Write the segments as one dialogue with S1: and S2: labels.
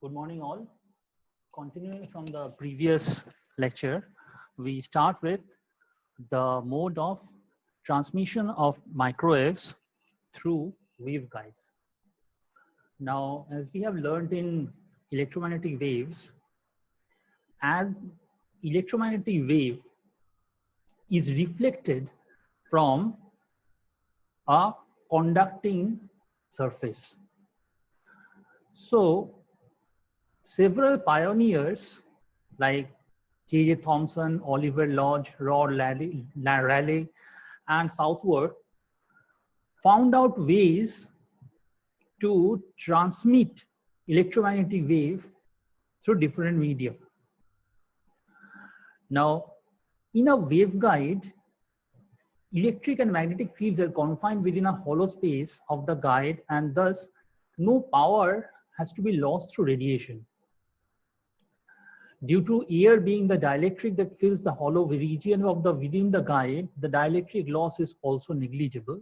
S1: Good morning, all. Continuing from the previous lecture, we start with the mode of transmission of microwaves through waveguides. Now, as we have learned in electromagnetic waves, as electromagnetic wave is reflected from a conducting surface. So, several pioneers like J.J. Thomson, Oliver Lodge, Rod Raleigh, and Southworth found out ways to transmit electromagnetic wave through different media. Now, in a waveguide, electric and magnetic fields are confined within a hollow space of the guide, and thus no power has to be lost through radiation. Due to air being the dielectric that fills the hollow region of within the guide, the dielectric loss is also negligible.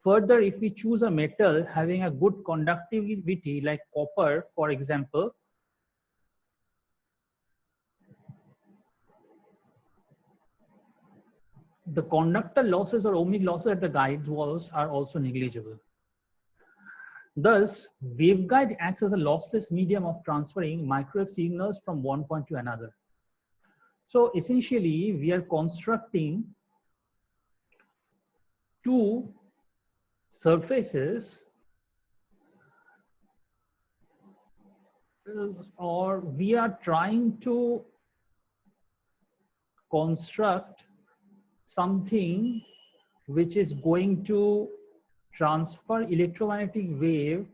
S1: Further, if we choose a metal having a good conductivity like copper, for example, the conductor losses or ohmic losses at the guide walls are also negligible. Thus, waveguide acts as a lossless medium of transferring microwave signals from one point to another. So essentially, we are constructing two surfaces, or we are trying to construct something which is going to transfer electromagnetic wave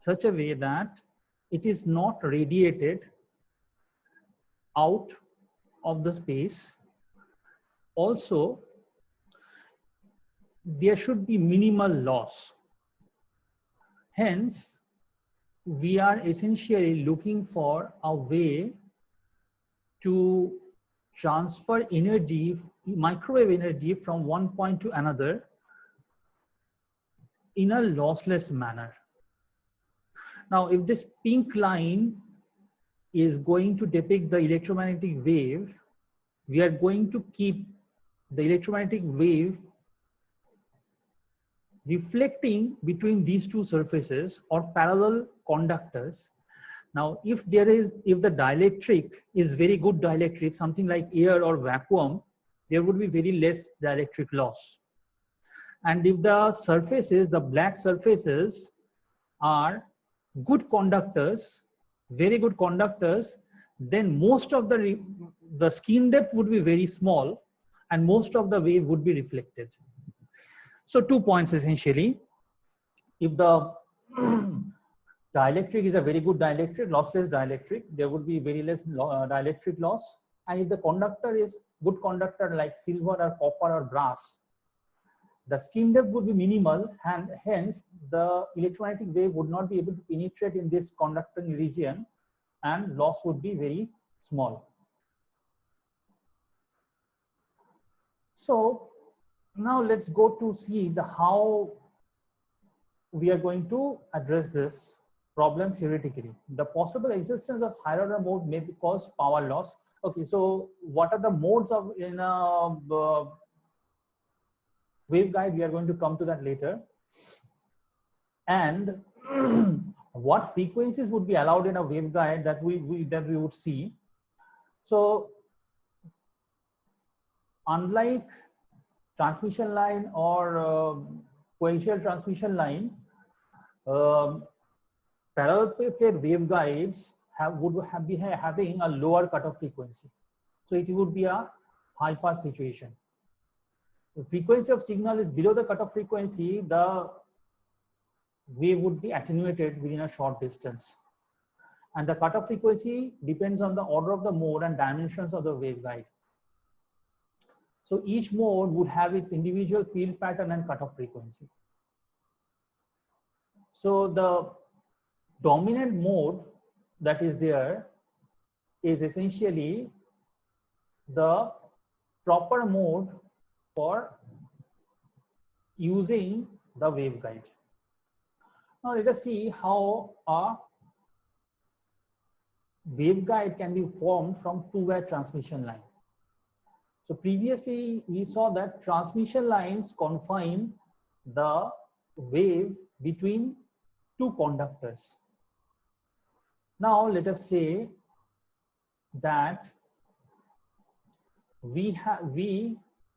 S1: such a way that it is not radiated out of the space. Also, there should be minimal loss. Hence, we are essentially looking for a way to transfer energy, microwave energy, from one point to another in a lossless manner. Now, if this pink line is going to depict the electromagnetic wave, we are going to keep the electromagnetic wave reflecting between these two surfaces or parallel conductors. Now, if the dielectric is very good dielectric, something like air or vacuum, there would be very less dielectric loss. And if the surfaces, the black surfaces, are good conductors, very good conductors, then most of the skin depth would be very small and most of the wave would be reflected. So 2 points essentially. If the dielectric is a very good dielectric, lossless dielectric, there would be very less dielectric loss. And if the conductor is good conductor like silver or copper or brass, the skin depth would be minimal, and hence the electromagnetic wave would not be able to penetrate in this conducting region and loss would be very small. So now let's go to see how we are going to address this problem theoretically. The possible existence of higher order mode may cause power loss. Okay, so what are the modes of in a waveguide? We are going to come to that later. And what frequencies would be allowed in a waveguide that we would see. So unlike transmission line or coaxial transmission line, parallel plate waveguides would be having a lower cutoff frequency. So it would be a high pass situation. The frequency of signal is below the cutoff frequency, the wave would be attenuated within a short distance. And the cutoff frequency depends on the order of the mode and dimensions of the waveguide. So each mode would have its individual field pattern and cutoff frequency. So the dominant mode that is there is essentially the proper mode for using the waveguide. Now let us see how a waveguide can be formed from two-way transmission line. So previously we saw that transmission lines confine the wave between two conductors. Now let us say that we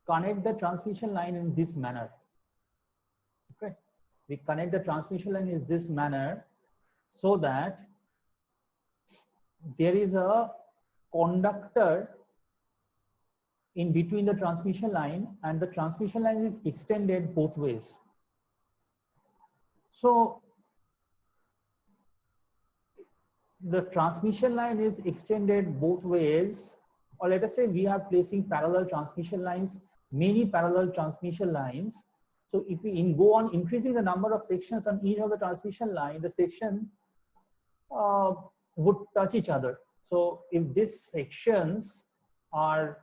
S1: connect the transmission line in this manner. Okay, we connect the transmission line in this manner so that there is a conductor in between the transmission line, and the transmission line is extended both ways. So the transmission line is extended both ways, or let us say we are placing parallel transmission lines, many parallel transmission lines. So if we go on increasing the number of sections on each of the transmission line, the section would touch each other. So if these sections are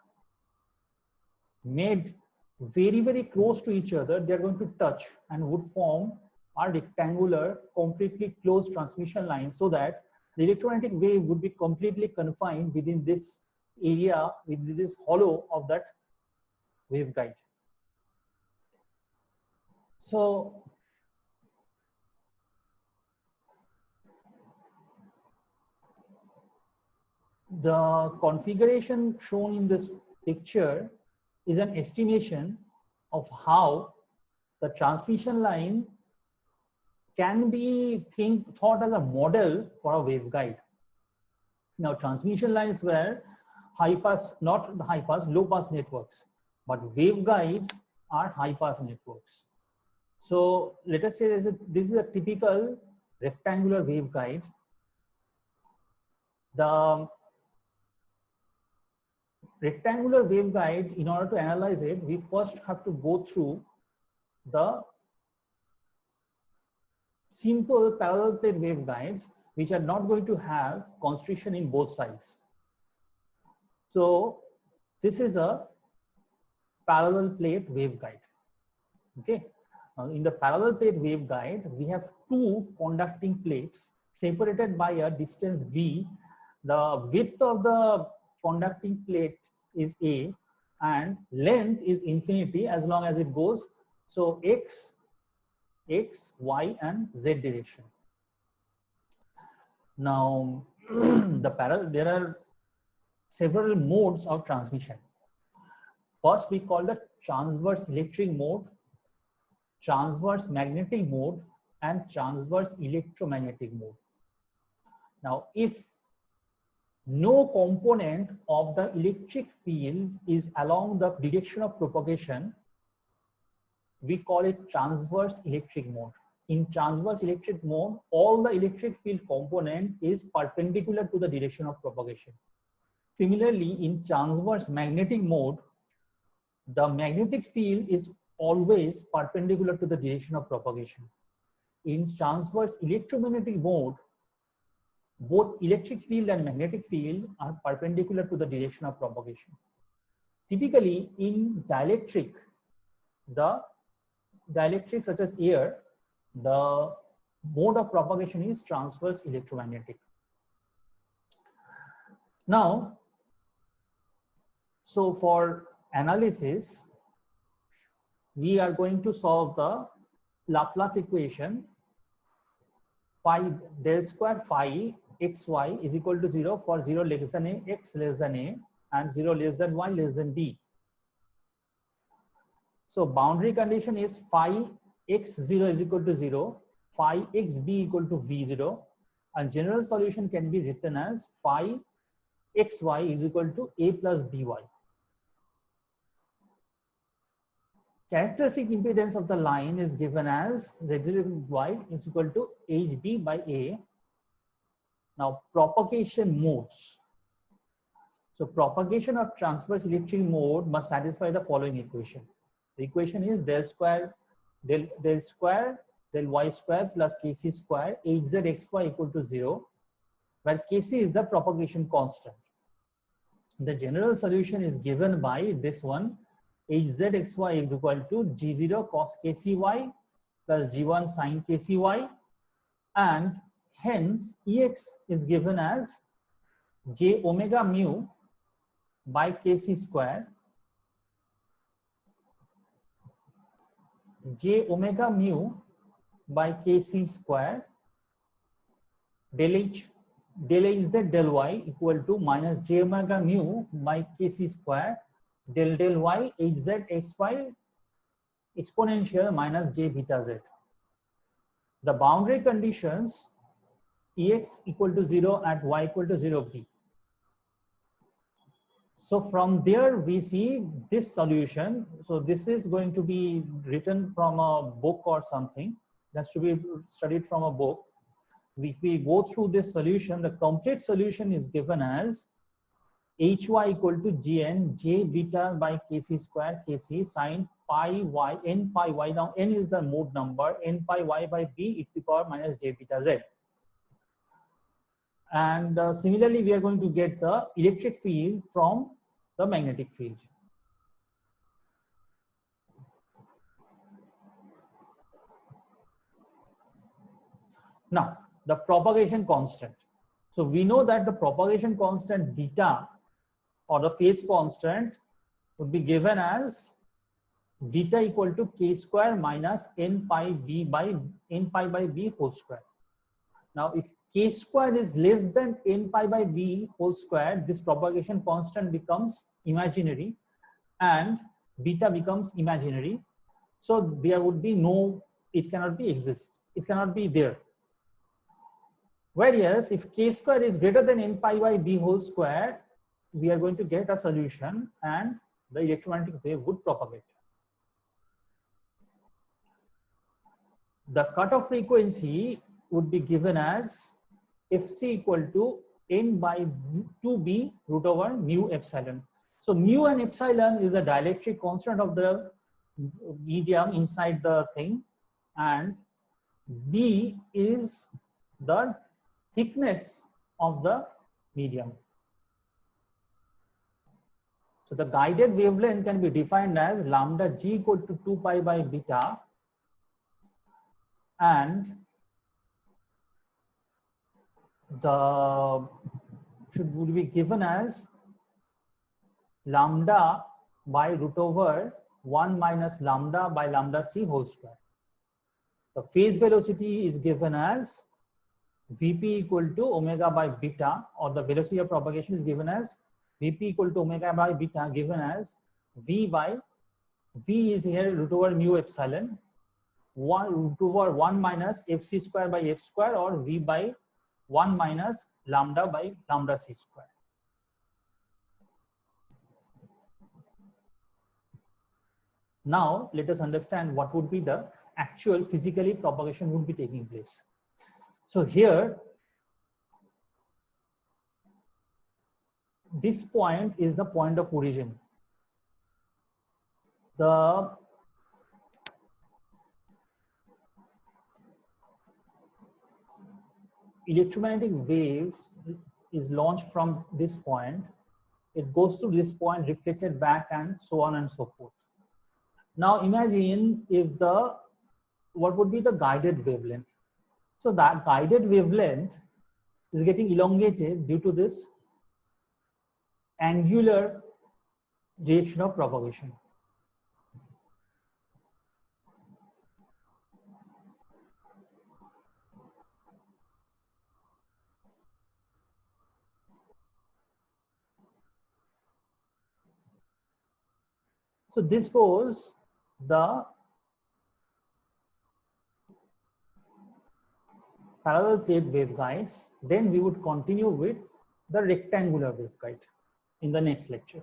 S1: made very, very close to each other, they're going to touch and would form a rectangular, completely closed transmission line, so that the electromagnetic wave would be completely confined within this area, within this hollow of that waveguide. So the configuration shown in this picture is an estimation of how the transmission line can be thought as a model for a waveguide. Now, transmission lines were high pass, not high pass, low pass networks, but waveguides are high pass networks. So let us say this is a typical rectangular waveguide. The rectangular waveguide, in order to analyze it, we first have to go through the simple parallel plate waveguides, which are not going to have constriction in both sides. So this is a parallel plate waveguide. Okay. In the parallel plate waveguide, we have two conducting plates separated by a distance b. The width of the conducting plate is a, and length is infinity as long as it goes. So x, y, and z direction. Now, there are several modes of transmission. First, we call the transverse electric mode, transverse magnetic mode, and transverse electromagnetic mode. Now, if no component of the electric field is along the direction of propagation, we call it transverse electric mode. In transverse electric mode, all the electric field component is perpendicular to the direction of propagation. Similarly, in transverse magnetic mode, the magnetic field is always perpendicular to the direction of propagation. In transverse electromagnetic mode, both electric field and magnetic field are perpendicular to the direction of propagation. Typically, in dielectric, such as air, the mode of propagation is transverse electromagnetic. Now, so for analysis, we are going to solve the Laplace equation phi del square phi xy is equal to 0 for 0 less than a, x less than a, and 0 less than y less than b. So boundary condition is phi x0 is equal to 0, phi xb equal to v0, and general solution can be written as phi xy is equal to a plus by. Characteristic impedance of the line is given as z0y is equal to hb by a. Now, propagation modes. So propagation of transverse electric mode must satisfy the following equation. The equation is del y square plus kc square hzxy equal to 0, where kc is the propagation constant. The general solution is given by this one, hzxy is equal to g0 cos kcy plus g1 sin kcy, and hence ex is given as j omega mu by kc square, j omega mu by kc square del h z del y equal to minus j omega mu by kc square del y hz xy exponential minus j beta z. The boundary conditions Ex equal to 0 at y equal to 0 b. So from there we see this solution. So this is going to be written from a book or something. That's to be studied from a book. If we go through this solution, the complete solution is given as hy equal to gn j beta by kc square kc sine pi y n pi y. Now n is the mode number, n pi y by b e to the power minus j beta z. And similarly, we are going to get the electric field from the magnetic field. Now, the propagation constant. So we know that the propagation constant beta or the phase constant would be given as beta equal to k square minus n pi by b whole square. Now, if k square is less than n pi by b whole square, this propagation constant becomes imaginary and beta becomes imaginary. So there would be no, it cannot be exist. It cannot be there. Whereas if k square is greater than n pi by b whole square, we are going to get a solution and the electromagnetic wave would propagate. The cutoff frequency would be given as fc equal to n by 2b root over mu epsilon. So mu and epsilon is a dielectric constant of the medium inside the thing, and b is the thickness of the medium. So the guided wavelength can be defined as lambda g equal to 2 pi by beta, and the would be given as lambda by root over 1 minus lambda by lambda c whole square. The phase velocity is given as Vp equal to omega by beta, or the velocity of propagation is given as Vp equal to omega by beta, given as V is here root over mu epsilon, root over 1 minus fc square by f square, or V by 1 minus lambda by lambda c square. Now let us understand what would be the actual physically propagation would be taking place. So here, this point is the point of origin. The electromagnetic wave is launched from this point. It goes to this point, reflected back, and so on and so forth. Now imagine if what would be the guided wavelength? So that guided wavelength is getting elongated due to this angular direction of propagation. So this was the parallel plate waveguides. Then we would continue with the rectangular waveguide in the next lecture.